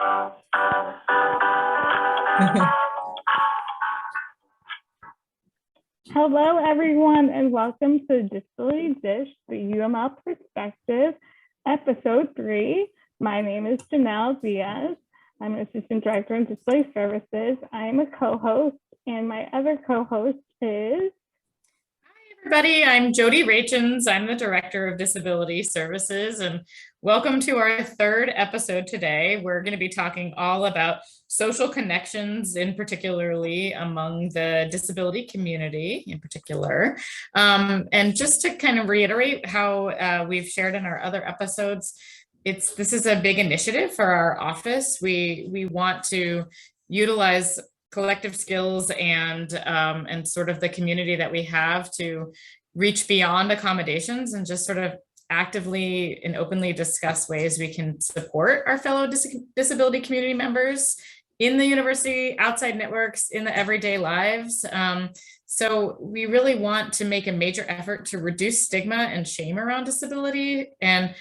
Hello, everyone, and welcome to Disability Dish, the UML Perspective, Episode 3. My name is Janelle Diaz. I'm an Assistant Director in Disability Services. I'm a co-host, and my other co-host is... Everybody, I'm Jodi Rachins. I'm the Director of Disability Services, and welcome to our third episode today. We're going to be talking all about social connections, in particularly among the disability community in particular. And just to kind of reiterate how we've shared in our other episodes, this is a big initiative for our office. We want to utilize collective skills and sort of the community that we have to reach beyond accommodations and just sort of actively and openly discuss ways we can support our fellow disability community members in the university, outside networks, in the everyday lives. So we really want to make a major effort to reduce stigma and shame around disability. And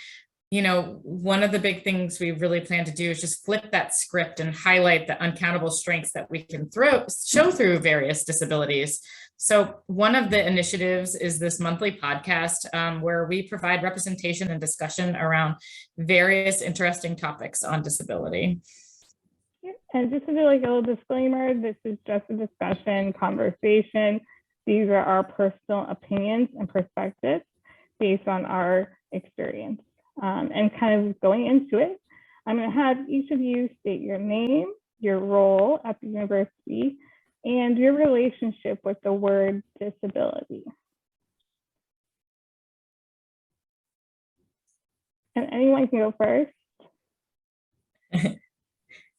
one of the big things we really plan to do is just flip that script and highlight the uncountable strengths that we can show through various disabilities. So one of the initiatives is this monthly podcast where we provide representation and discussion around various interesting topics on disability. And just to do like a little disclaimer, this is just a discussion, conversation. These are our personal opinions and perspectives based on our experience. And kind of going into it, I'm going to have each of you state your name, your role at the university, and your relationship with the word disability. And anyone can go first.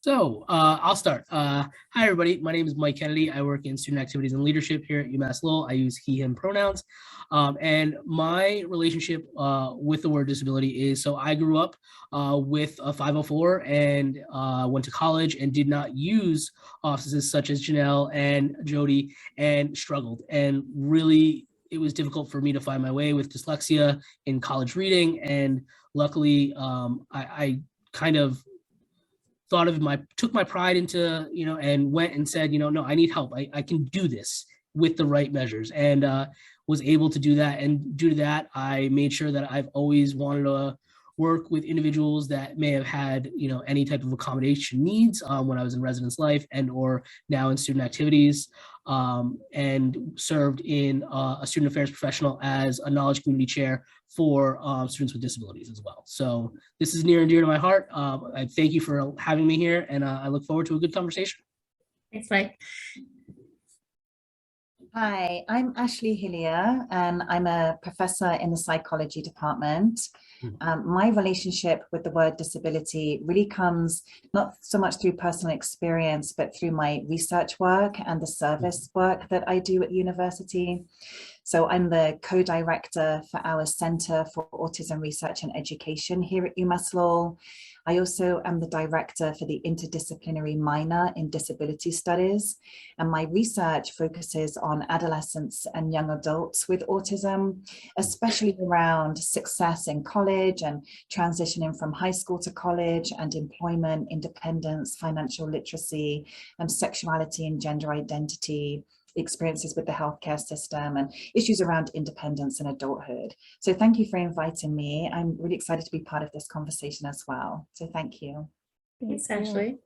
So I'll start. Hi, everybody. My name is Mike Kennedy. I work in student activities and leadership here at UMass Lowell. I use he, him pronouns. And my relationship with the word disability is, so I grew up with a 504 and went to college and did not use offices such as Janelle and Jodi and struggled. And really, it was difficult for me to find my way with dyslexia in college reading. And luckily, I kind of took my pride into, and went and said, no, I need help. I can do this with the right measures, and was able to do that. And due to that, I made sure that I've always wanted to work with individuals that may have had, any type of accommodation needs when I was in residence life and or now in student activities, and served in a student affairs professional as a knowledge community chair for students with disabilities as well. So this is near and dear to my heart. I thank you for having me here, and I look forward to a good conversation. Thanks, Mike. Hi, I'm Ashleigh Hillier, and I'm a professor in the psychology department. My relationship with the word disability really comes not so much through personal experience, but through my research work and the service work that I do at university. So I'm the co-director for our Center for Autism Research and Education here at UMass Lowell. I also am the director for the interdisciplinary minor in disability studies, and my research focuses on adolescents and young adults with autism, especially around success in college and transitioning from high school to college, and employment, independence, financial literacy, and sexuality and gender identity, experiences with the healthcare system, and issues around independence and adulthood. So thank you for inviting me. I'm really excited to be part of this conversation as well. So thank you. Thanks, Ashleigh.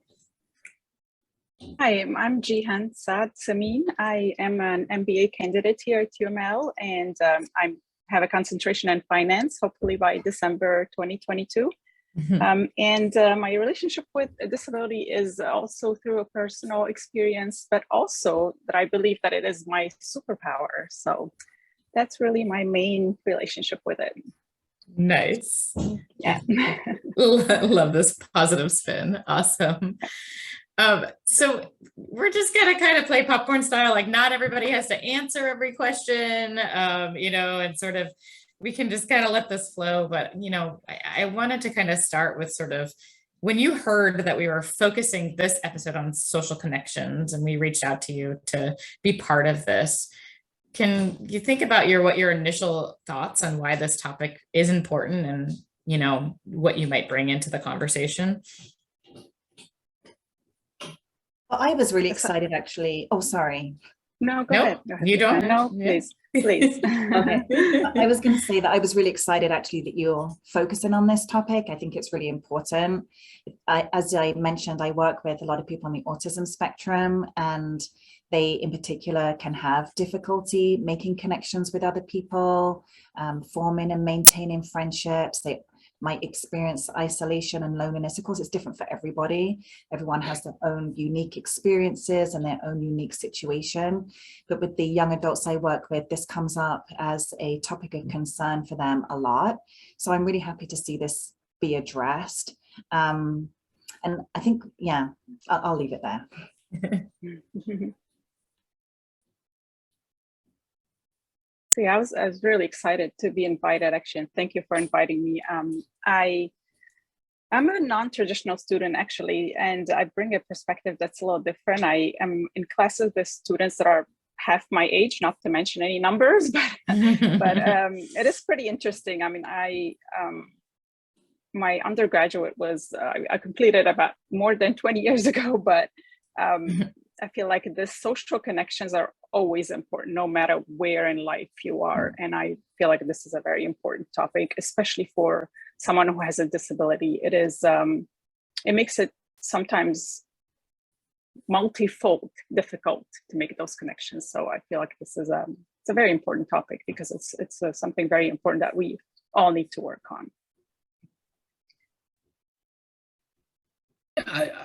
Hi, I'm Gihan Semine. I am an MBA candidate here at UML, and I have a concentration in finance, hopefully by December 2022. And my relationship with a disability is also through a personal experience, but also that I believe that it is my superpower. So that's really my main relationship with it. Nice. Yeah. Love this positive spin. Awesome. So we're just gonna kind of play popcorn style, like not everybody has to answer every question, and sort of we can just kind of let this flow. But, I wanted to kind of start with sort of when you heard that we were focusing this episode on social connections and we reached out to you to be part of this, can you think about what your initial thoughts on why this topic is important and, what you might bring into the conversation? Well, I was really excited actually. Oh, sorry. No, go Nope, ahead. Go ahead. you don't. No, Yeah. please, please. Okay. I was going to say that I was really excited actually that you're focusing on this topic. I think it's really important. As I mentioned, I work with a lot of people on the autism spectrum, and they in particular can have difficulty making connections with other people, forming and maintaining friendships. They might experience isolation and loneliness. Of course, it's different for everybody. Everyone has their own unique experiences and their own unique situation. But with the young adults I work with, this comes up as a topic of concern for them a lot. So I'm really happy to see this be addressed. And I think, yeah, I'll leave it there. So yeah, I was really excited to be invited actually, and thank you for inviting me. I'm a non-traditional student actually, and I bring a perspective that's a little different. I am in classes with students that are half my age, not to mention any numbers, but it is pretty interesting. I mean, my undergraduate was, I completed about more than 20 years ago, but I feel like the social connections are always important, no matter where in life you are. And I feel like this is a very important topic, especially for someone who has a disability. It is, it makes it sometimes multifold difficult to make those connections. So I feel like this is it's a very important topic because it's something very important that we all need to work on.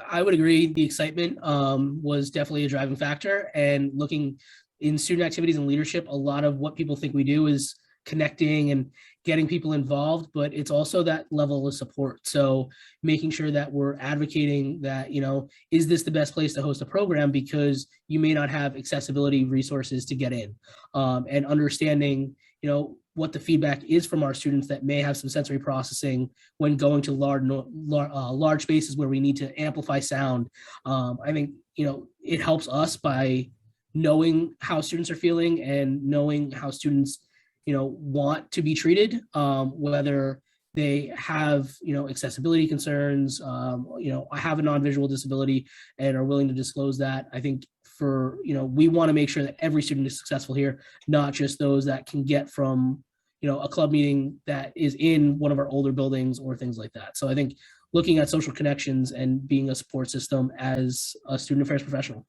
I would agree. The excitement was definitely a driving factor, and looking in student activities and leadership, a lot of what people think we do is connecting and getting people involved, but it's also that level of support. So making sure that we're advocating that, you know, is this the best place to host a program because you may not have accessibility resources to get in, and understanding, you know, what the feedback is from our students that may have some sensory processing when going to large spaces where we need to amplify sound. I think, you know, it helps us by knowing how students are feeling and knowing how students, you know, want to be treated, whether they have, you know, accessibility concerns, you know, I have a non-visual disability and are willing to disclose that. I think for, you know, we want to make sure that every student is successful here, not just those that can get from, you know, a club meeting that is in one of our older buildings or things like that. So I think looking at social connections and being a support system as a student affairs professional.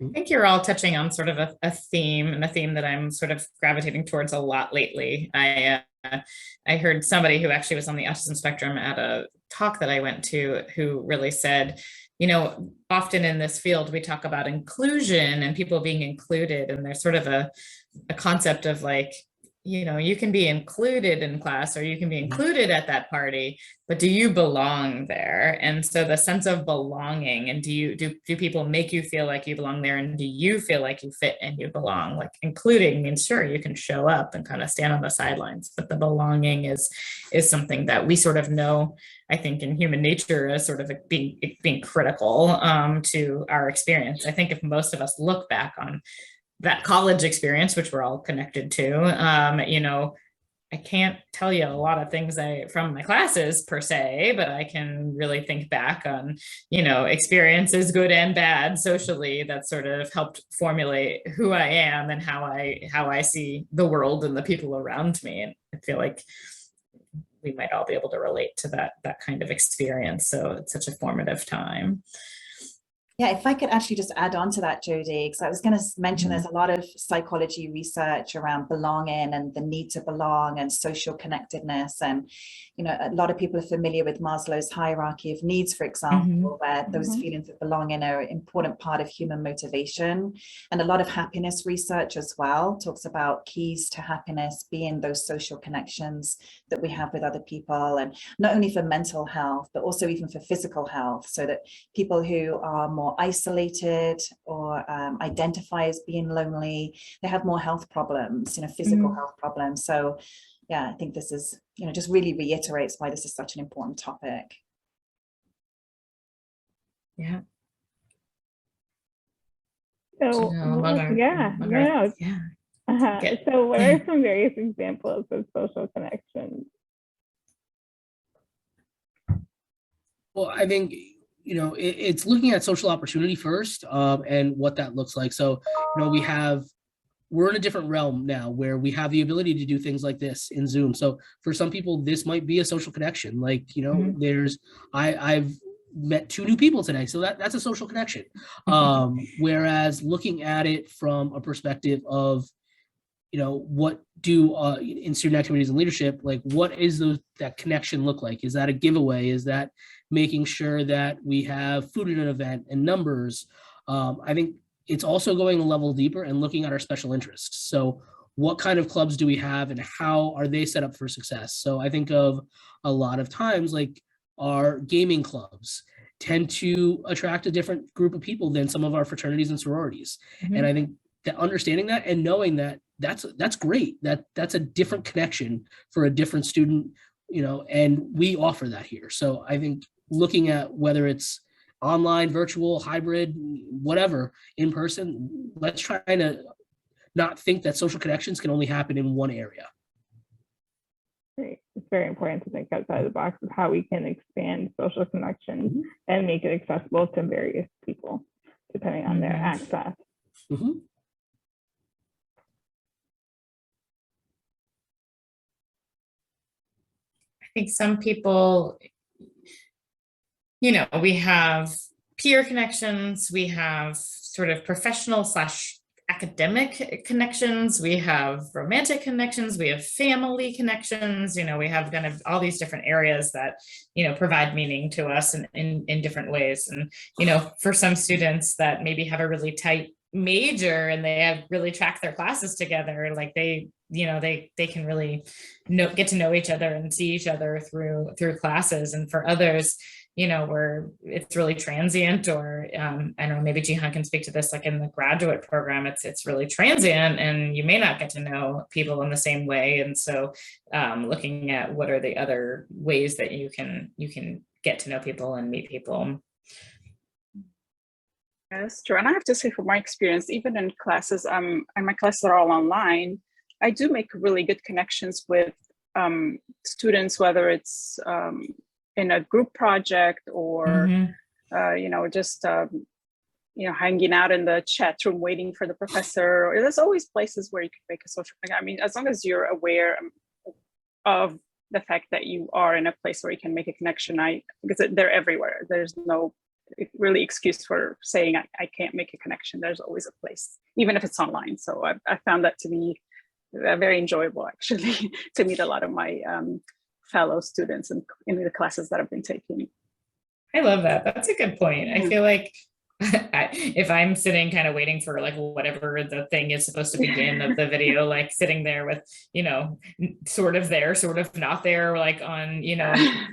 I think you're all touching on sort of a theme, and a theme that I'm sort of gravitating towards a lot lately. I heard somebody who actually was on the autism spectrum at a talk that I went to who really said, you know, often in this field, we talk about inclusion and people being included, and there's sort of a concept of like, you know, you can be included in class or you can be included at that party, but do you belong there? And so the sense of belonging, and do people make you feel like you belong there, and do you feel like you fit and you belong? Like including means, sure, you can show up and kind of stand on the sidelines, but the belonging is something that we sort of know, I think, in human nature as sort of being critical to our experience. I think if most of us look back on that college experience, which we're all connected to, you know, I can't tell you a lot of things from my classes per se, but I can really think back on, you know, experiences, good and bad, socially, that sort of helped formulate who I am and how I see the world and the people around me. And I feel like we might all be able to relate to that kind of experience. So it's such a formative time. Yeah, if I could actually just add on to that, Jodi, because I was going to mention there's a lot of psychology research around belonging and the need to belong and social connectedness. And, you know, a lot of people are familiar with Maslow's hierarchy of needs, for example, where those feelings of belonging are an important part of human motivation. And a lot of happiness research as well talks about keys to happiness being those social connections that we have with other people, and not only for mental health, but also even for physical health, so that people who are more isolated or identify as being lonely, they have more health problems, you know, physical health problems. So yeah, I think this is, you know, just really reiterates why this is such an important topic. Yeah. So So what are some various examples of social connections? Well, I think, it's looking at social opportunity first, and what that looks like. So, we're in a different realm now where we have the ability to do things like this in Zoom. So for some people, this might be a social connection. Like, I've met 2 new people today. So that's a social connection. Whereas looking at it from a perspective of, what do in student activities and leadership, like what is that connection look like? Is that a giveaway? Is that making sure that we have food at an event and numbers? I think it's also going a level deeper and looking at our special interests. So what kind of clubs do we have and how are they set up for success? So I think of a lot of times, like our gaming clubs tend to attract a different group of people than some of our fraternities and sororities. And I think that understanding that and knowing that that's great, that's a different connection for a different student, and we offer that here. So I think looking at whether it's online, virtual, hybrid, whatever, in person, let's try to not think that social connections can only happen in one area. Great. It's very important to think outside the box of how we can expand social connections and make it accessible to various people, depending on their access. I think some people, we have peer connections, we have sort of professional / academic connections, we have romantic connections, we have family connections, we have kind of all these different areas that, provide meaning to us in different ways. And, for some students that maybe have a really tight major and they have really tracked their classes together, like they can really get to know each other and see each other through classes. And for others, where it's really transient, or I don't know, maybe Gihan can speak to this, like in the graduate program, it's really transient and you may not get to know people in the same way. And so looking at what are the other ways that you can get to know people and meet people. Yes, true. And I have to say, from my experience, even in classes, and my classes are all online, I do make really good connections with students, whether it's in a group project or, just, hanging out in the chat room, waiting for the professor. Or there's always places where you can make a social connection. I mean, as long as you're aware of the fact that you are in a place where you can make a connection, because they're everywhere. There's no really excuse for saying I can't make a connection. There's always a place, even if it's online. So I found that to be very enjoyable, actually, to meet a lot of my fellow students in the classes that I've been taking. I love that. That's a good point. I feel like if I'm sitting kind of waiting for like whatever the thing is supposed to begin of the video, like sitting there with, sort of there, sort of not there, like on,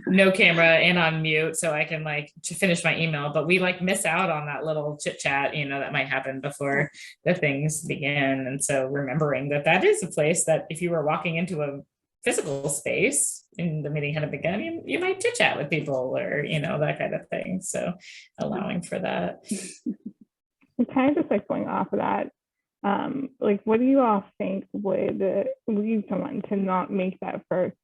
no camera and on mute, so I can like to finish my email, but we like miss out on that little chit chat, that might happen before the things begin. And so remembering that is a place that if you were walking into a physical space and the meeting hadn't begun, you might chit chat with people or, that kind of thing. So allowing for that. Kind of just like going off of that, like what do you all think would lead someone to not make that first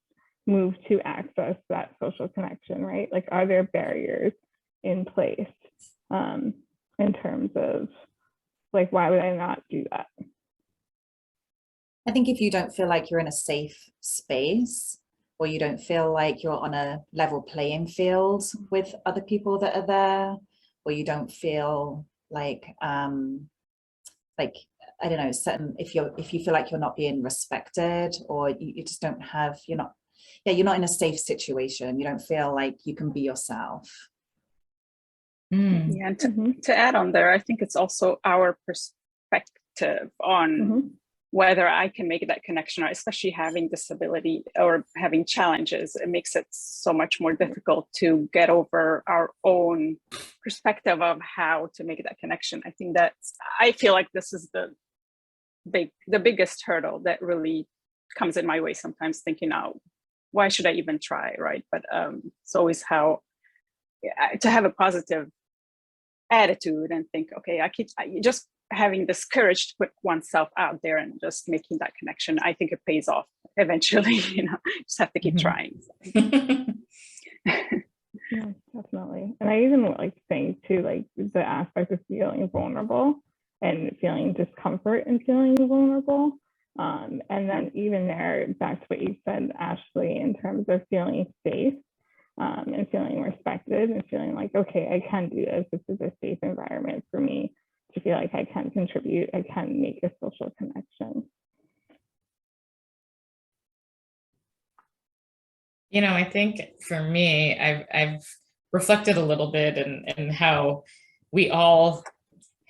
move to access that social connection, right? Like, are there barriers in place in terms of like, why would I not do that? I think if you don't feel like you're in a safe space, or you don't feel like you're on a level playing field with other people that are there, or you don't feel like I don't know, certain, if you feel like you're not being respected, or you just don't have, you're not in a safe situation, you don't feel like you can be yourself. Yeah, and to add on there, I think it's also our perspective on whether I can make that connection, or especially having disability or having challenges. It makes it so much more difficult to get over our own perspective of how to make that connection. I feel like this is the biggest hurdle that really comes in my way sometimes, thinking, oh, why should I even try, right? But it's always how to have a positive attitude and think, okay, just having this courage to put oneself out there and just making that connection. I think it pays off eventually. Just have to keep trying. Yeah, definitely. And I even like saying too, like the aspect of feeling vulnerable and feeling discomfort and feeling vulnerable. And then even there, back to what you said, Ashleigh, in terms of feeling safe and feeling respected and feeling like, okay, I can do this. This is a safe environment for me to feel like I can contribute, I can make a social connection. You know, I think for me, I've reflected a little bit in how we all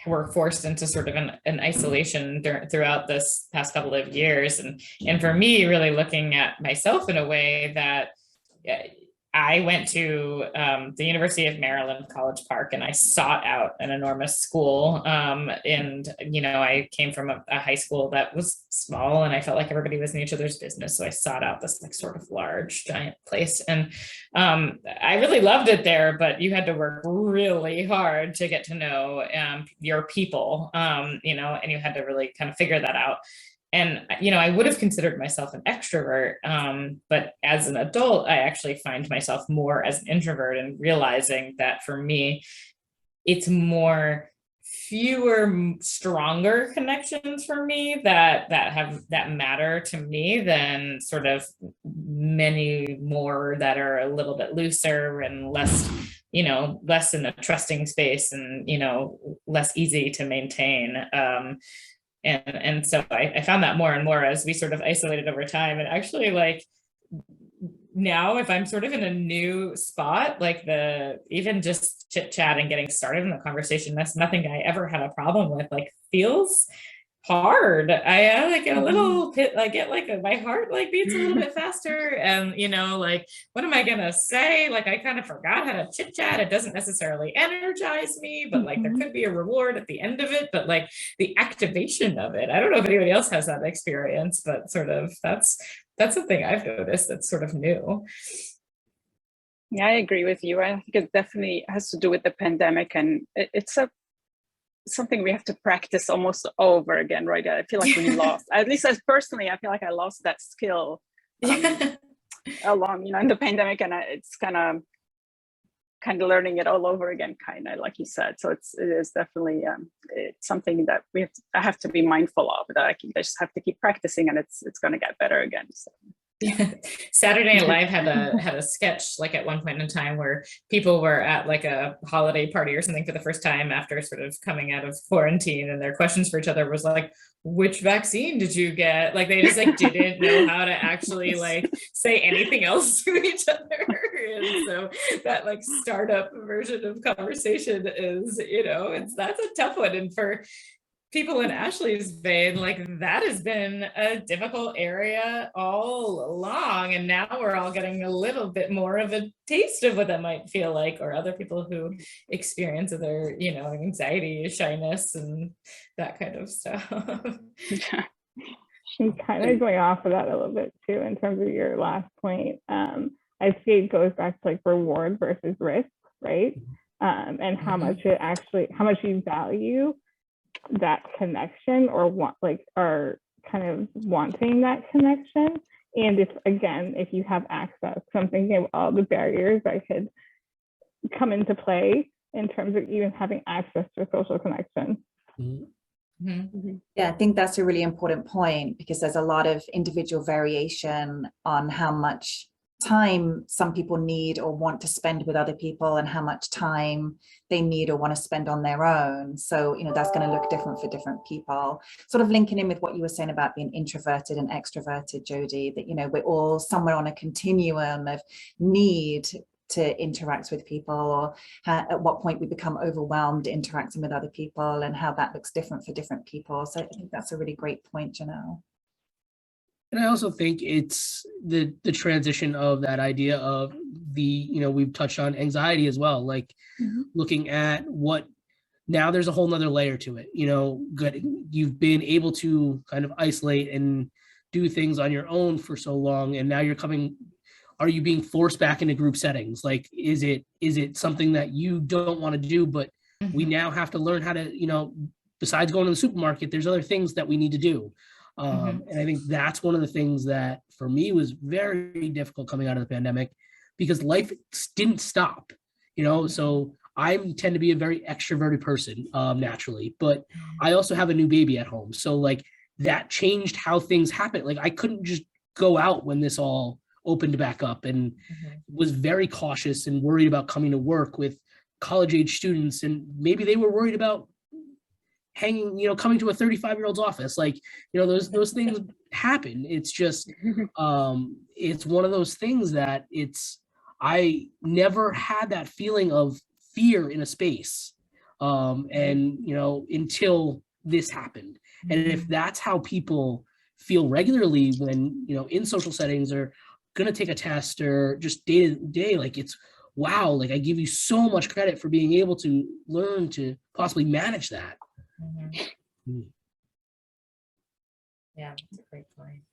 were forced into sort of an isolation throughout this past couple of years. And for me, really looking at myself in a way that I went to the University of Maryland, College Park, and I sought out an enormous school. And, you know, I came from a high school that was small and I felt like everybody was in each other's business. So I sought out this like sort of large, giant place. And I really loved it there, but you had to work really hard to get to know your people, you know, and you had to really kind of figure that out. And, you know, I would have considered myself an extrovert, but as an adult, I actually find myself more as an introvert and realizing that for me, it's more fewer, stronger connections for me that matter to me than sort of many more that are a little bit looser and less, you know, less in a trusting space and, you know, less easy to maintain. And so I found that more and more as we sort of isolated over time. And actually, like now, if I'm sort of in a new spot, like even just chit chat and getting started in the conversation, that's nothing I ever had a problem with. Like feels hard. I like get a little bit, I get like my heart like beats a little bit faster, and you know, like what am I gonna say? Like I kind of forgot how to chit chat. It doesn't necessarily energize me, but like there could be a reward at the end of it. But like the activation of it, I don't know if anybody else has that experience, but sort of that's something I've noticed that's sort of new. Yeah, I agree with you. I think it definitely has to do with the pandemic, and it's something we have to practice almost over again, right? I feel like we lost, at least as personally, I feel like I lost that skill along, you know, in the pandemic, and it's kind of learning it all over again, kind of like you said. So it is definitely it's something that I have to be mindful of, that I just have to keep practicing, and it's going to get better again. So. Saturday Night Live had a sketch like at one point in time where people were at like a holiday party or something for the first time after sort of coming out of quarantine, and their questions for each other was like, which vaccine did you get? Like they just like didn't know how to actually like say anything else to each other. And so that like startup version of conversation is, you know, that's a tough one. And for people in Ashleigh's vein, like that has been a difficult area all along. And now we're all getting a little bit more of a taste of what that might feel like, or other people who experience other, you know, anxiety, shyness, and that kind of stuff. And kind of going off of that a little bit too, in terms of your last point, I see it goes back to like reward versus risk, right? And how much you value that connection, or are kind of wanting that connection. And if you have access, so I'm thinking of all the barriers that could come into play in terms of even having access to a social connection. Yeah, I think that's a really important point, because there's a lot of individual variation on how much time some people need or want to spend with other people, and how much time they need or want to spend on their own. So, you know, that's going to look different for different people. Sort of linking in with what you were saying about being introverted and extroverted, Jodi, that, you know, we're all somewhere on a continuum of need to interact with people, or at what point we become overwhelmed interacting with other people, and how that looks different for different people. So I think that's a really great point, Janelle. And I also think it's the transition of that idea of you know, we've touched on anxiety as well, like looking at what, now there's a whole nother layer to it. You know, you've been able to kind of isolate and do things on your own for so long, and now are you being forced back into group settings? Like, is it something that you don't want to do, but we now have to learn how to, you know, besides going to the supermarket, there's other things that we need to do. And I think that's one of the things that for me was very difficult coming out of the pandemic, because life didn't stop, so I tend to be a very extroverted person naturally, but I also have a new baby at home. So like that changed how things happen. Like I couldn't just go out when this all opened back up, and was very cautious and worried about coming to work with college age students. And maybe they were worried about coming to a 35-year-old's office. Like, those things happen. It's just, it's one of those things that I never had that feeling of fear in a space. And, until this happened. And if that's how people feel regularly when, in social settings, or going to take a test, or just day to day, like it's, wow, like I give you so much credit for being able to learn to possibly manage that. Yeah, that's a great point.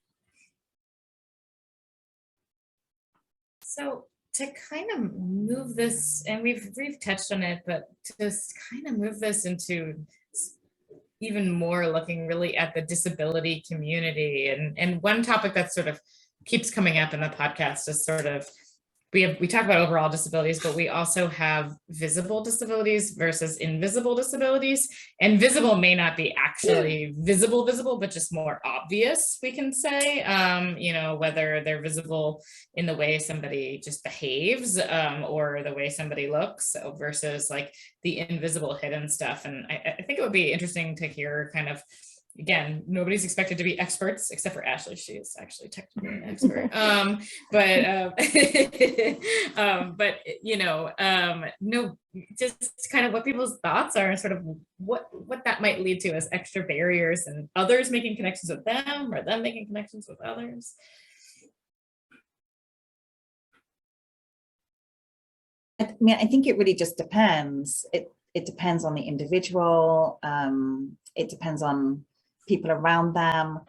So to kind of move this, and we've touched on it, but to kind of move this into even more looking really at the disability community, and one topic that sort of keeps coming up in the podcast is sort of, we talk about overall disabilities, but we also have visible disabilities versus invisible disabilities. And visible may not be actually visible, but just more obvious, we can say, whether they're visible in the way somebody just behaves, or the way somebody looks, versus like the invisible hidden stuff. And I think it would be interesting to hear kind of, again, nobody's expected to be experts except for Ashleigh. She is actually technically an expert. No, just kind of what people's thoughts are, and sort of what that might lead to as extra barriers, and others making connections with them, or them making connections with others. I mean, I think it really just depends. It depends on the individual. It depends on people around them.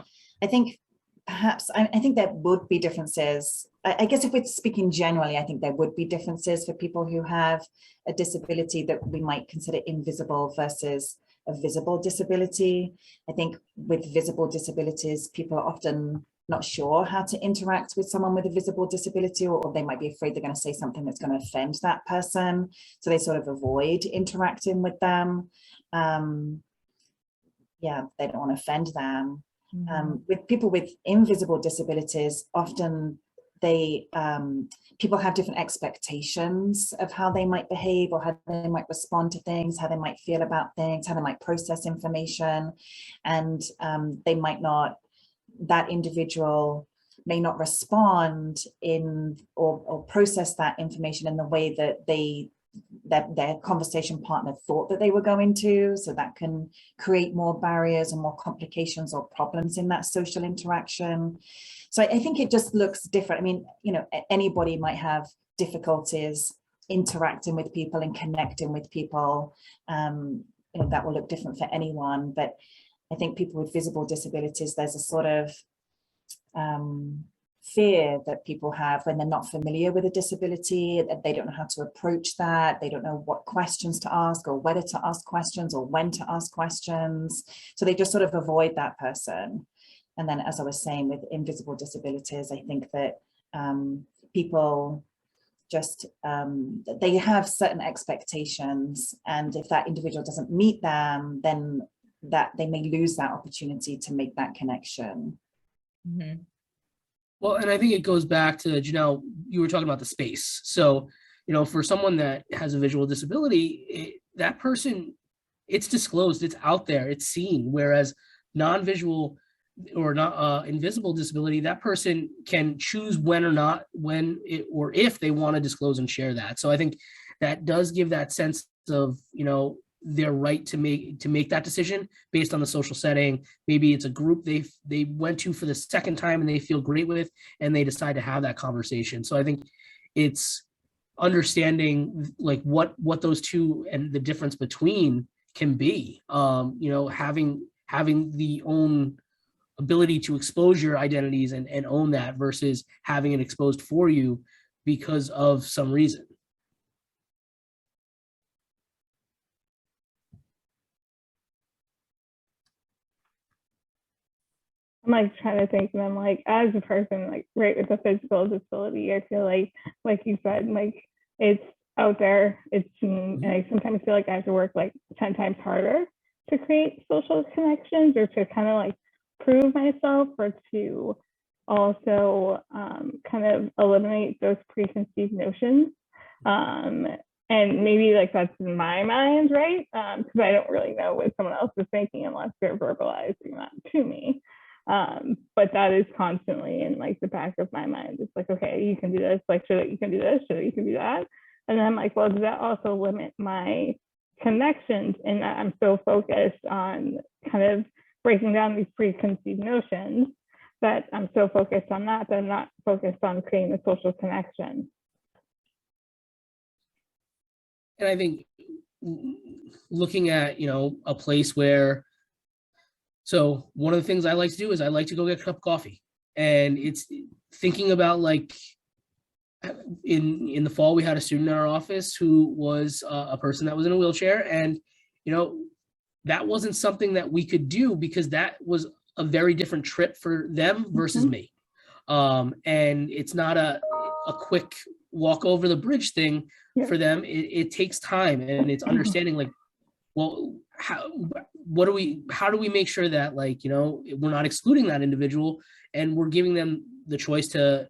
I think perhaps, I think there would be differences. I guess if we're speaking generally, I think there would be differences for people who have a disability that we might consider invisible versus a visible disability. I think with visible disabilities, people are often not sure how to interact with someone with a visible disability, or they might be afraid they're going to say something that's going to offend that person. So they sort of avoid interacting with them. Yeah, they don't want to offend them. With people with invisible disabilities, often people have different expectations of how they might behave, or how they might respond to things, how they might feel about things, how they might process information. And they might not, that individual may not respond in or process that information in the way that their conversation partner thought that they were going to. So that can create more barriers and more complications or problems in that social interaction. So I think it just looks different. I mean, anybody might have difficulties interacting with people and connecting with people. That will look different for anyone. But I think people with visible disabilities, there's a sort of fear that people have when they're not familiar with a disability. They don't know how to approach that. They don't know what questions to ask, or whether to ask questions, or when to ask questions. So they just sort of avoid that person. And then, as I was saying, with invisible disabilities, I think that people just, they have certain expectations. And if that individual doesn't meet them, then that they may lose that opportunity to make that connection. Mm-hmm. Well, and I think it goes back to, Janelle, you were talking about the space. So, for someone that has a visual disability, that person, it's disclosed, it's out there, it's seen. Whereas non-visual or not invisible disability, that person can choose when or if they want to disclose and share that. So I think that does give that sense of, their right to make that decision based on the social setting. Maybe it's a group they went to for the second time and they feel great with, and they decide to have that conversation. So I think it's understanding like what those two and the difference between can be. Having the own ability to expose your identities and own that, versus having it exposed for you because of some reason. like trying to think, and I'm like, as a person, like right with a physical disability, I feel like you said, like it's out there, it's seen, and I sometimes feel like I have to work like 10 times harder to create social connections or to kind of like prove myself or to also kind of eliminate those preconceived notions. And maybe like that's in my mind, right? Because I don't really know what someone else is thinking unless they're verbalizing that to me. But that is constantly in like the back of my mind. It's like, okay, you can do this, like, should you can do this, should you can do that. And then I'm like, well, does that also limit my connections? And I'm so focused on kind of breaking down these preconceived notions that I'm so focused on that I'm not focused on creating the social connection. And I think looking at, a place where, so one of the things I like to do is I like to go get a cup of coffee, and it's thinking about like in the fall, we had a student in our office who was a person that was in a wheelchair, and, that wasn't something that we could do because that was a very different trip for them versus me. And it's not a quick walk over the bridge thing for them. It takes time, and it's understanding like, well, how do we make sure that like, we're not excluding that individual and we're giving them the choice to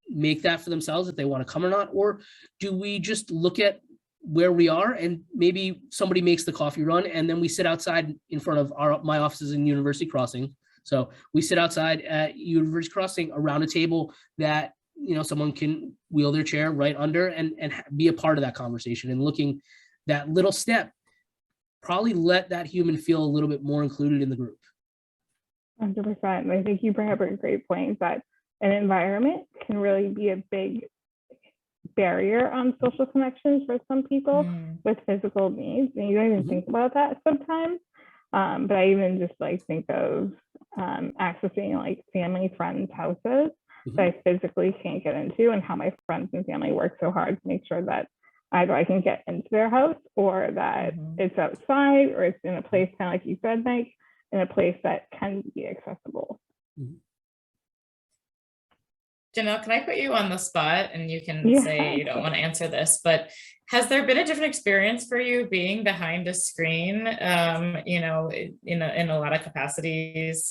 make that for themselves if they want to come or not? Or do we just look at where we are and maybe somebody makes the coffee run and then we sit outside in front of my offices in University Crossing. So we sit outside at University Crossing around a table that, someone can wheel their chair right under and be a part of that conversation, and looking that little step probably let that human feel a little bit more included in the group. 100%. I think you bring up a great point that an environment can really be a big barrier on social connections for some people with physical needs. And you don't even think about that sometimes. But I even just like think of accessing like family friends' houses that I physically can't get into, and how my friends and family work so hard to make sure that either I can get into their house or that it's outside or it's in a place kind of like you said, Mike, in a place that can be accessible. Janelle, can I put you on the spot, and you can say you don't want to answer this, but has there been a different experience for you being behind a screen, in a lot of capacities,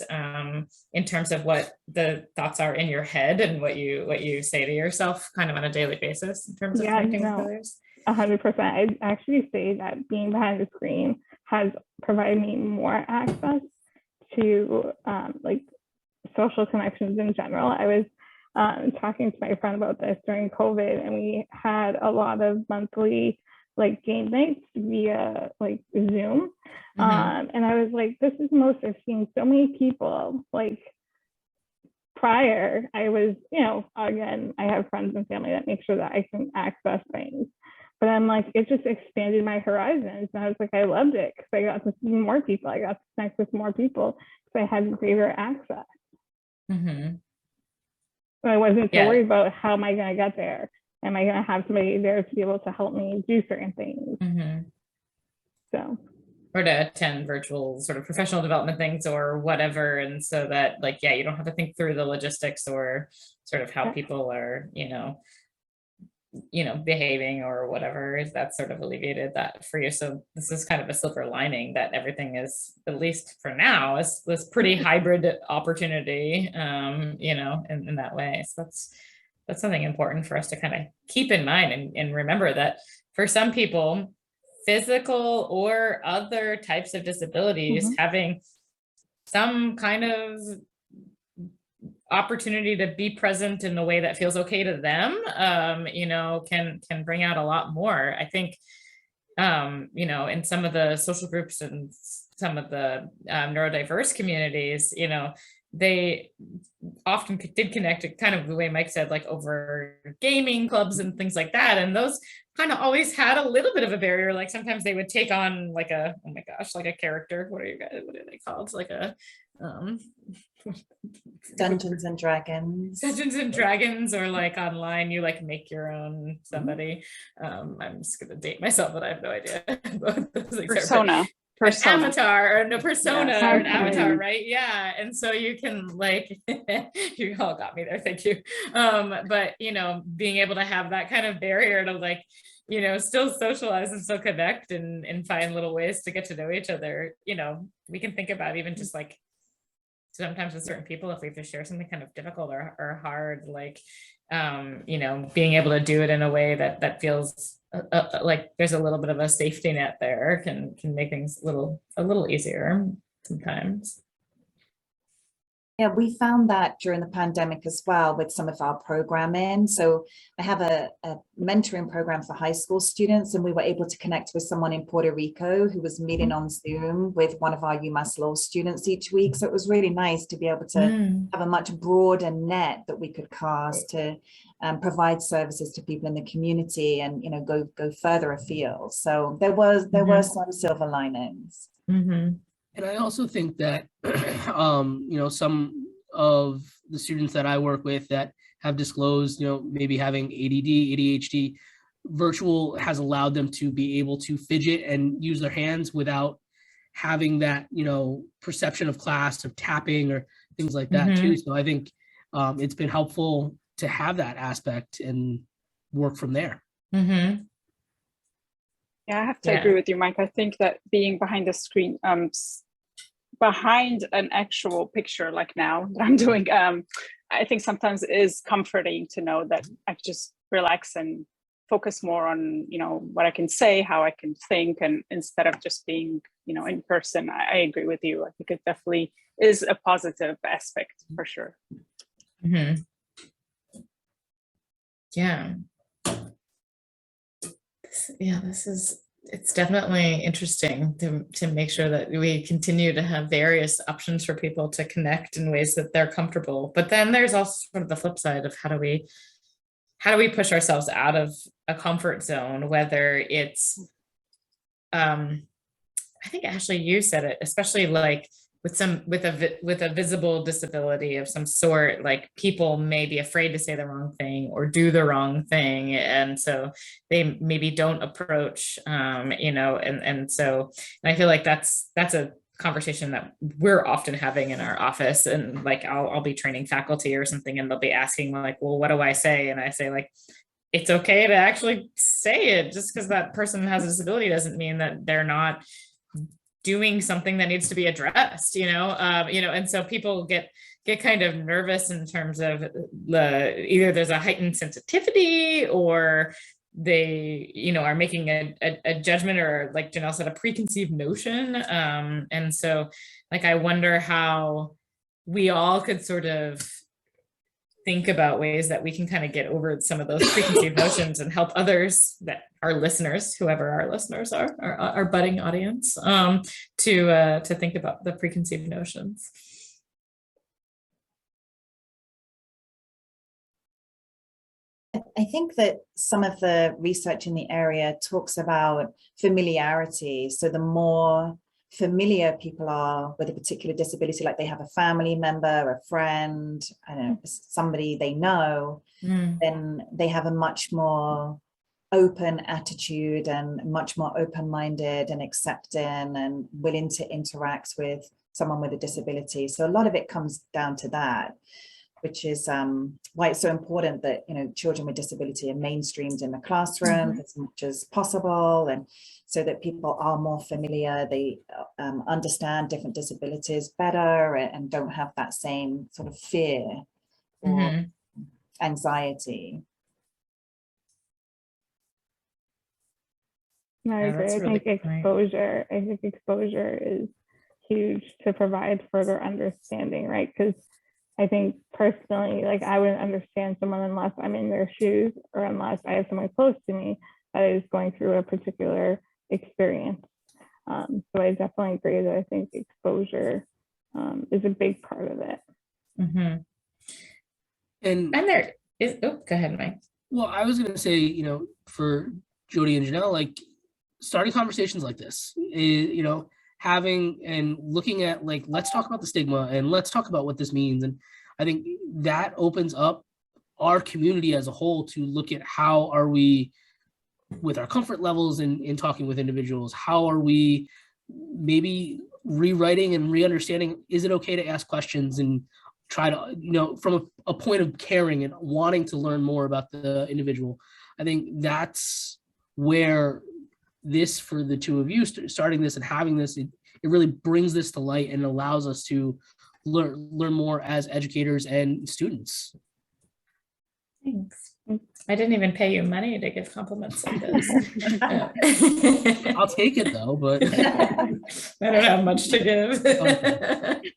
in terms of what the thoughts are in your head and what you say to yourself kind of on a daily basis in terms of connecting with others? 100%. I'd actually say that being behind the screen has provided me more access to like social connections in general. I was talking to my friend about this during COVID, and we had a lot of monthly like game nights via like Zoom. And I was like, this is the most I've seen so many people. Like prior, I was, again, I have friends and family that make sure that I can access things. But I'm like, it just expanded my horizons. And I was like, I loved it because I got to see more people. I got to connect with more people because I had greater access. So I wasn't so worried about how am I going to get there? Am I going to have somebody there to be able to help me do certain things? So, or to attend virtual sort of professional development things or whatever. And so that like, you don't have to think through the logistics or sort of how people are, behaving or whatever. Is that sort of alleviated that for you? So this is kind of a silver lining that everything is, at least for now, is this pretty hybrid opportunity, in that way. So that's something important for us to kind of keep in mind and remember that for some people, physical or other types of disabilities, having some kind of opportunity to be present in the way that feels okay to them, can bring out a lot more. I think, in some of the social groups and some of the neurodiverse communities, they often did connect it kind of the way Mike said, like over gaming clubs and things like that. And those kind of always had a little bit of a barrier. Like sometimes they would take on like a, oh my gosh, like a character. What are they called? Like a, Dungeons and Dragons, or like online you like make your own somebody. I'm just gonna date myself, but I have no idea. Persona. Persona. avatar or a persona Yes. or an Okay. avatar, right? Yeah. And so you can like, you all got me there, thank you. But you know, being able to have that kind of barrier to like, you know, still socialize and still connect and find little ways to get to know each other. You know, we can think about even just like sometimes with certain people, if we have to share something kind of difficult or hard, like, you know, being able to do it in a way that feels like there's a little bit of a safety net there can make things a little easier sometimes. Yeah, we found that during the pandemic as well with some of our programming. So I have a mentoring program for high school students, and we were able to connect with someone in Puerto Rico who was meeting on Zoom with one of our UMass Law students each week. So it was really nice to be able to have a much broader net that we could cast to provide services to people in the community and, you know, go further afield. So there were some silver linings. And I also think that, you know, some of the students that I work with that have disclosed, you know, maybe having ADD, ADHD, virtual has allowed them to be able to fidget and use their hands without having that, you know, perception of class, of tapping or things like that too. So I think it's been helpful to have that aspect and work from there. Yeah, I have to agree with you, Mike. I think that being behind the screen, behind an actual picture like now that I'm doing, I think sometimes it is comforting to know that I just relax and focus more on, you know, what I can say, how I can think, and instead of just being, you know, in person. I agree with you. I think it definitely is a positive aspect for sure. Yeah. It's definitely interesting to make sure that we continue to have various options for people to connect in ways that they're comfortable. But then there's also sort of the flip side of how do we push ourselves out of a comfort zone, whether it's, I think Ashleigh, you said it, especially like with a visible disability of some sort, like people may be afraid to say the wrong thing or do the wrong thing, and so they maybe don't approach, you know, and so I feel like that's a conversation that we're often having in our office, and like I'll be training faculty or something, and they'll be asking like, well, what do I say? And I say like, it's okay to actually say it. Just because that person has a disability doesn't mean that they're not doing something that needs to be addressed, you know, and so people get kind of nervous in terms of either there's a heightened sensitivity or they, you know, are making a judgment or, like Janelle said, a preconceived notion. And so like, I wonder how we all could sort of think about ways that we can kind of get over some of those preconceived notions and help others that are listeners, whoever our listeners are, our budding audience, to think about the preconceived notions. I think that some of the research in the area talks about familiarity. So the more familiar people are with a particular disability, like they have a family member, a friend, I don't know, somebody they know, then they have a much more open attitude and much more open-minded and accepting and willing to interact with someone with a disability. So a lot of it comes down to that, which is why it's so important that, you know, children with disability are mainstreamed in the classroom as much as possible, and so that people are more familiar, they understand different disabilities better and don't have that same sort of fear or anxiety. I agree. I think exposure is huge to provide further understanding, right? Because I think personally, like I wouldn't understand someone unless I'm in their shoes or unless I have someone close to me that is going through a particular experience. So I definitely agree that I think exposure is a big part of it. And there is, go ahead, Mike. Well, I was going to say, you know, for Jodi and Janelle, like starting conversations like this, you know, having and looking at like, let's talk about the stigma and let's talk about what this means. And I think that opens up our community as a whole to look at how are we with our comfort levels in talking with individuals, how are we maybe rewriting and re-understanding, is it okay to ask questions and try to, from a point of caring and wanting to learn more about the individual. I think that's where this, for the two of you starting this and having this, it really brings this to light and allows us to learn more as educators and students. Thanks. I didn't even pay you money to give compliments like this. I'll take it though, but I don't have much to give. Okay.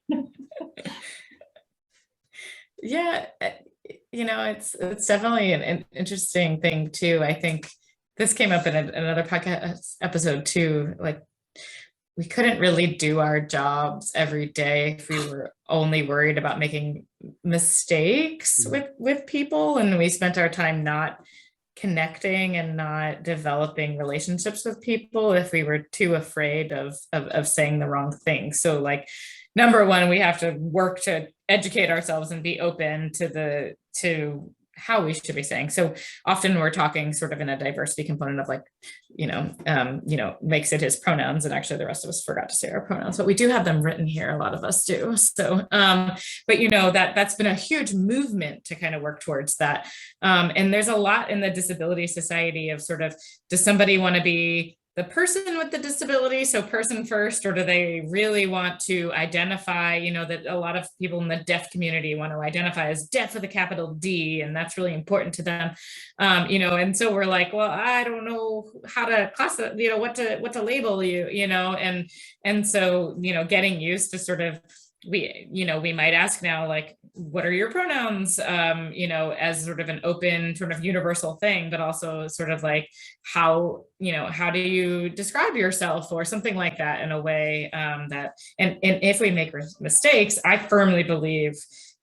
Yeah, it's definitely an interesting thing too. I think this came up in another podcast episode too. Like, we couldn't really do our jobs every day if we were only worried about making mistakes with people, and we spent our time not connecting and not developing relationships with people if we were too afraid of saying the wrong thing. So, like, number one, we have to work to educate ourselves and be open to how we should be saying. So often we're talking sort of in a diversity component of, like, makes it his pronouns, and actually the rest of us forgot to say our pronouns, but we do have them written here. A lot of us do. So, but that's been a huge movement to kind of work towards that. And there's a lot in the Disability Society of sort of, does somebody want to be the person with the disability, so person first, or do they really want to identify, that a lot of people in the deaf community want to identify as deaf with a capital D, and that's really important to them, and so we're like, well, I don't know how to classify, what to label you, and so, getting used to sort of, we might ask now, like, what are your pronouns, as sort of an open, sort of universal thing, but also sort of like, how do you describe yourself, or something like that, in a way that, and if we make mistakes, I firmly believe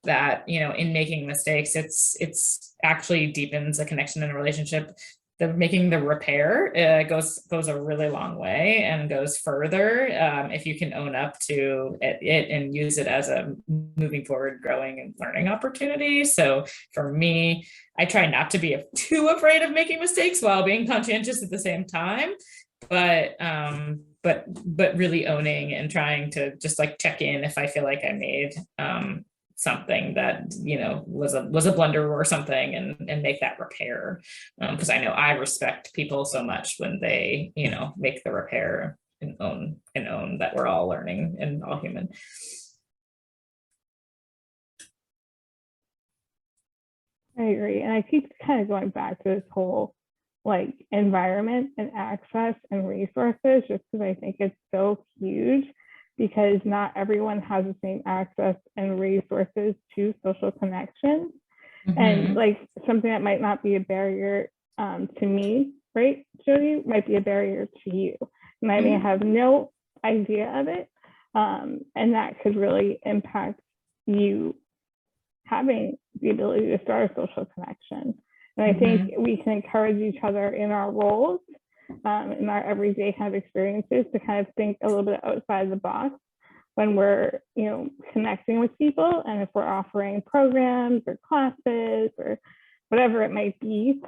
that, in making mistakes, it's actually deepens a connection in a relationship. Making the repair goes a really long way and goes further if you can own up to it and use it as a moving forward, growing and learning opportunity. So for me, I try not to be too afraid of making mistakes while being conscientious at the same time, but really owning and trying to just, like, check in if I feel like I made something that was a blunder or something, and make that repair, because I know I respect people so much when they make the repair and own that we're all learning and all human. I agree, and I keep kind of going back to this whole, like, environment and access and resources, just because I think it's so huge, because not everyone has the same access and resources to social connections. Mm-hmm. And, like, something that might not be a barrier to me, right, Jodi, might be a barrier to you. And I may have no idea of it. And that could really impact you having the ability to start a social connection. And I think we can encourage each other in our roles, in our everyday kind of experiences, to kind of think a little bit outside the box when we're, connecting with people, and if we're offering programs or classes or whatever it might be,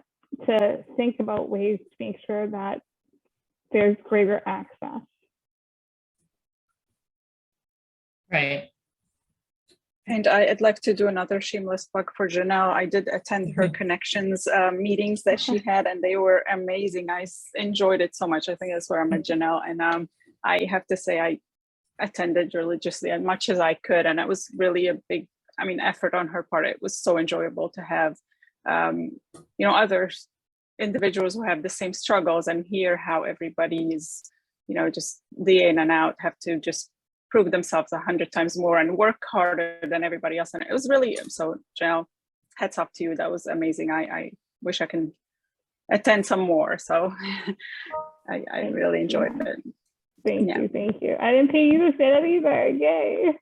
to think about ways to make sure that there's greater access. Right. And I'd like to do another shameless plug for Janelle. I did attend her connections meetings that she had, and they were amazing. I enjoyed it so much. I think that's where I met Janelle. And I have to say, I attended religiously as much as I could. And it was really a big, effort on her part. It was so enjoyable to have, other individuals who have the same struggles, and hear how everybody is, just the in and out, have to just prove themselves 100 times more and work harder than everybody else. And it was really, so Janelle, hats off to you. That was amazing. I wish I can attend some more. So I really enjoyed it. Thank you. I didn't pay you to say that either. Yay.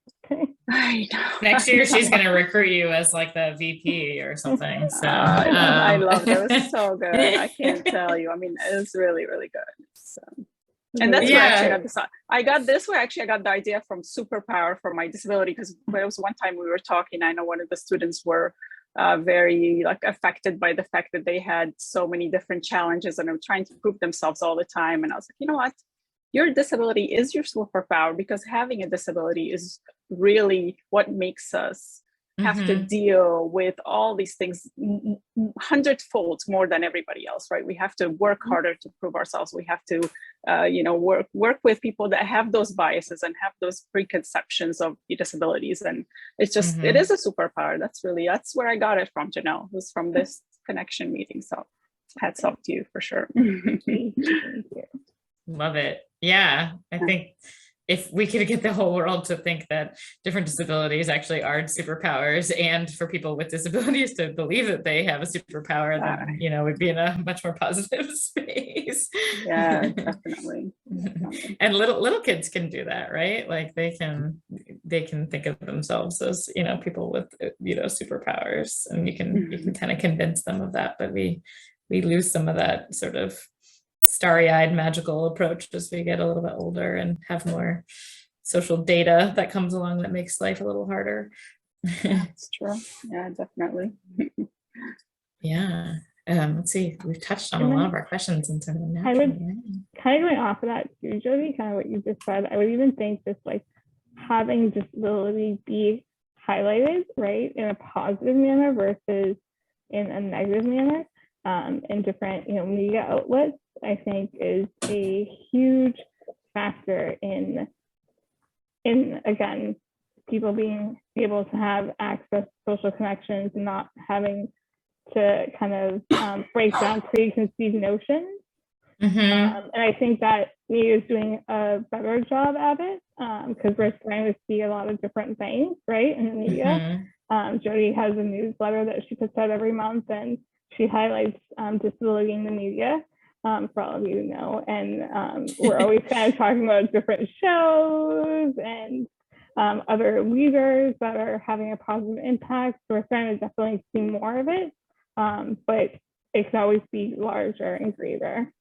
I know. Next year, she's going to recruit you as, like, the VP or something. So I loved it. It was so good. I can't tell you. It was really, really good. So. And that's where actually I got this way. Actually, I got the idea from Superpower for my disability, because there was one time we were talking. I know one of the students were very, like, affected by the fact that they had so many different challenges and are trying to prove themselves all the time. And I was like, you know what? your disability is your superpower, because having a disability is really what makes us have to deal with all these things 100-fold more than everybody else, right? We have to work harder to prove ourselves. We have to, work with people that have those biases and have those preconceptions of disabilities. And it's just, it is a superpower. That's where I got it from, Janelle. It was from this connection meeting. So hats off to you for sure. Thank you. Love it. Yeah, I think if we could get the whole world to think that different disabilities actually are superpowers, and for people with disabilities to believe that they have a superpower, then, we'd be in a much more positive space. Yeah, definitely. And little kids can do that, right? Like they can think of themselves as, people with, superpowers, and you can kind of convince them of that, but we lose some of that sort of starry-eyed magical approach as we get a little bit older and have more social data that comes along that makes life a little harder. That's true. Yeah, definitely. Yeah. Let's see, we've touched on a lot of our questions in terms of I would kind of going off of that too, Jodi, kind of what you just said. I would even think just like having disability be highlighted, right, in a positive manner versus in a negative manner, in different, media outlets, I think is a huge factor in again, people being able to have access to social connections and not having to kind of break down preconceived notions. And I think that media is doing a better job at it, because we're starting to see a lot of different things, right, in the media. Jodi has a newsletter that she puts out every month, and she highlights disability in the media, for all of you to know. And we're always kind of talking about different shows and other leaders that are having a positive impact. So we're starting to definitely see more of it, but it can always be larger and greater.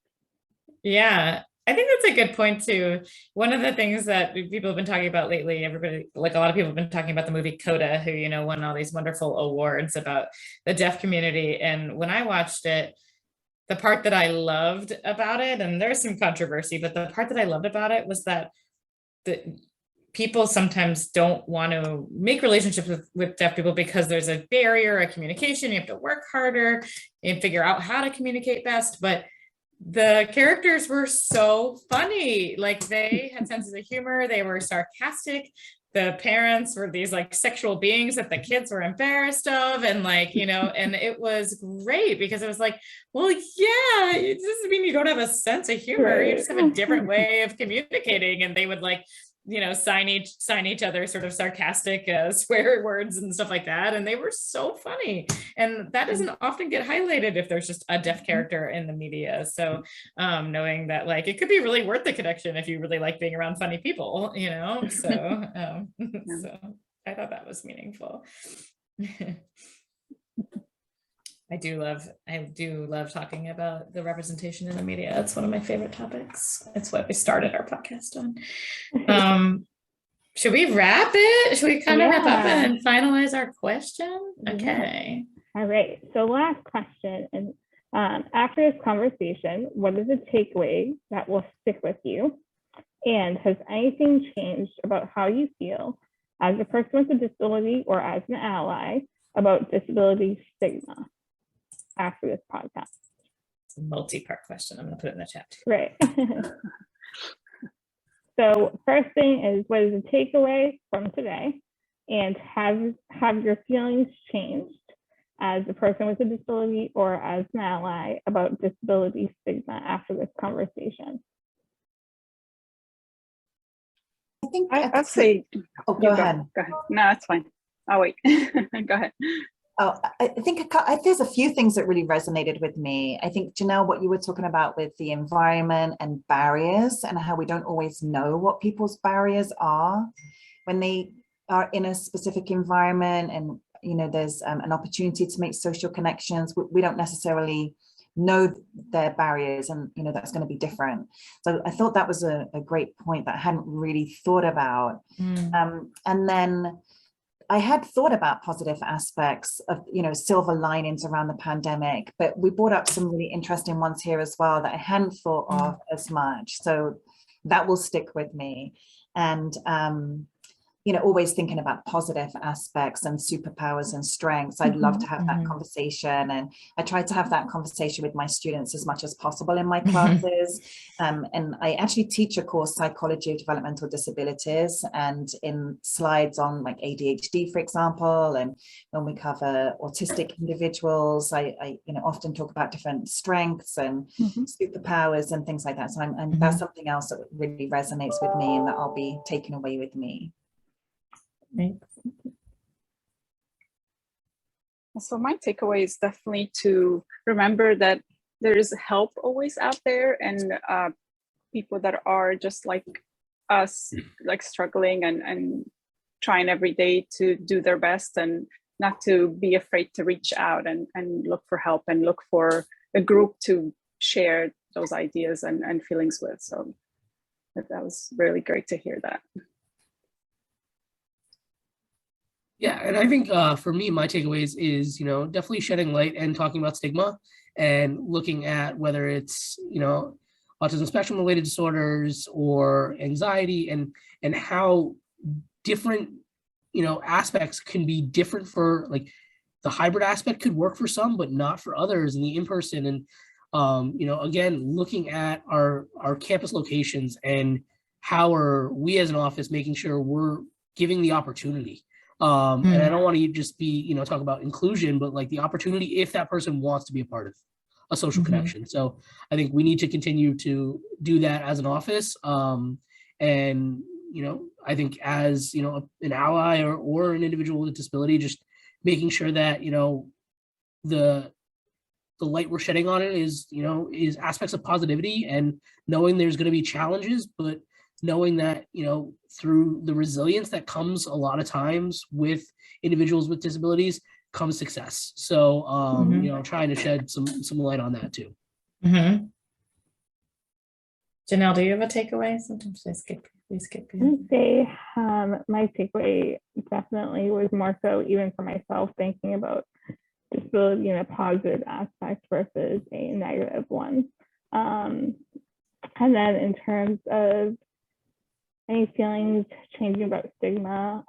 Yeah, I think that's a good point too. One of the things that people have been talking about lately, everybody, like a lot of people have been talking about the movie Coda, who, won all these wonderful awards about the deaf community. And when I watched it, the part that I loved about it, and there's some controversy, but the part that I loved about it was that the people sometimes don't want to make relationships with deaf people because there's a barrier, a communication, you have to work harder and figure out how to communicate best. But the characters were so funny. Like they had senses of humor. They were sarcastic. The parents were these like sexual beings that the kids were embarrassed of. And like, and it was great because it was like, well, yeah, it doesn't mean you don't have a sense of humor. You just have a different way of communicating. And they would like, sign each other sort of sarcastic swear words and stuff like that. And they were so funny. And that doesn't often get highlighted if there's just a deaf character in the media. So knowing that like, it could be really worth the connection if you really like being around funny people, so, so I thought that was meaningful. I do love talking about the representation in the media. It's one of my favorite topics. It's what we started our podcast on. Should we wrap it? Should we kind of wrap up and finalize our question? Okay. All right. So last question. And after this conversation, what is a takeaway that will stick with you? And has anything changed about how you feel as a person with a disability or as an ally about disability stigma after this podcast? It's a multi-part question. I'm going to put it in the chat too. Right. So first thing is, what is the takeaway from today? And have your feelings changed as a person with a disability or as an ally about disability stigma after this conversation? I think I'll say, go ahead. Go ahead. No, it's fine. I'll wait. Go ahead. Oh, I think there's a few things that really resonated with me. I think, Janelle, what you were talking about with the environment and barriers and how we don't always know what people's barriers are when they are in a specific environment, and there's an opportunity to make social connections. We don't necessarily know their barriers, and that's going to be different. So I thought that was a great point that I hadn't really thought about. And then I had thought about positive aspects of, silver linings around the pandemic, but we brought up some really interesting ones here as well that I hadn't thought of as much. So that will stick with me. And you know, always thinking about positive aspects and superpowers and strengths. I'd love to have that conversation. And I try to have that conversation with my students as much as possible in my classes. And I actually teach a course, Psychology of Developmental Disabilities, and in slides on like ADHD, for example, and when we cover autistic individuals, I you know, often talk about different strengths and superpowers and things like that. So that's something else that really resonates with me and that I'll be taking away with me. Thanks. So my takeaway is definitely to remember that there is help always out there, and people that are just like us, like struggling and trying every day to do their best, and not to be afraid to reach out and look for help and look for a group to share those ideas and feelings with. So that was really great to hear that. Yeah, and I think for me, my takeaways is, you know, definitely shedding light and talking about stigma and looking at whether it's, you know, autism spectrum related disorders or anxiety, and how different, you know, aspects can be different for, like, the hybrid aspect could work for some, but not for others, and the in-person. And, you know, again, looking at our campus locations and how are we as an office making sure we're giving the opportunity. And I don't want to just be, you know, talk about inclusion, but like the opportunity if that person wants to be a part of a social connection. So I think we need to continue to do that as an office. And, you know, I think as, you know, an ally or an individual with a disability, just making sure that, you know, the light we're shedding on it is, you know, is aspects of positivity, and knowing there's going to be challenges, but knowing that, you know, through the resilience that comes a lot of times with individuals with disabilities comes success. So, you know, trying to shed some light on that too. Janelle, do you have a takeaway? Sometimes I skip I would say my takeaway definitely was more so even for myself, thinking about disability in a positive aspect versus a negative one. And then in terms of any feelings changing about stigma,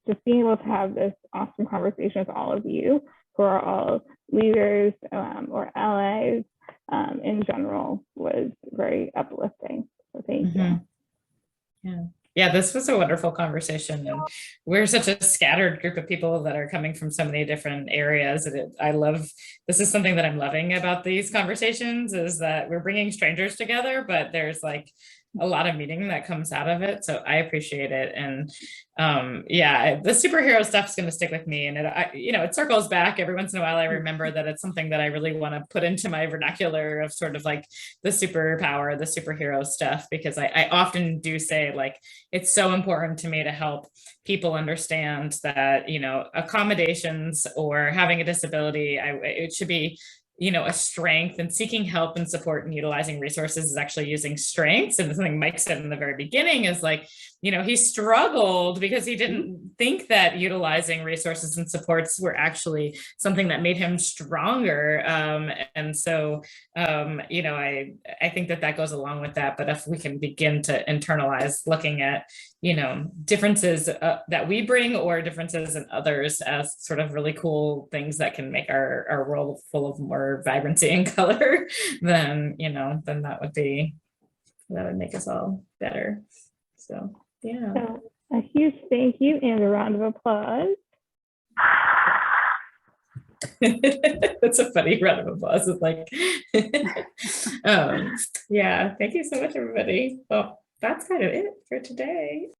just being able to have this awesome conversation with all of you who are all leaders or allies in general was very uplifting. So thank you. Yeah, this was a wonderful conversation, and we're such a scattered group of people that are coming from so many different areas. And I love, this is something that I'm loving about these conversations, is that we're bringing strangers together, but there's like a lot of meaning that comes out of it. So I appreciate it. And yeah, the superhero stuff is going to stick with me. And you know, it circles back every once in a while. I remember that it's something that I really want to put into my vernacular of sort of like the superpower, the superhero stuff, because I often do say, like, it's so important to me to help people understand that, you know, accommodations or having a disability, it should be, you know, a strength, and seeking help and support and utilizing resources is actually using strengths. And something Mike said in the very beginning is like, you know, he struggled because he didn't think that utilizing resources and supports were actually something that made him stronger. And so, you know, I think that goes along with that. But if we can begin to internalize looking at, you know, differences that we bring or differences in others as sort of really cool things that can make our world full of more vibrancy and color, then, you know, then that would make us all better. So, yeah. So a huge thank you and a round of applause. That's a funny round of applause. It's like, yeah, thank you so much, everybody. Well, that's kind of it for today.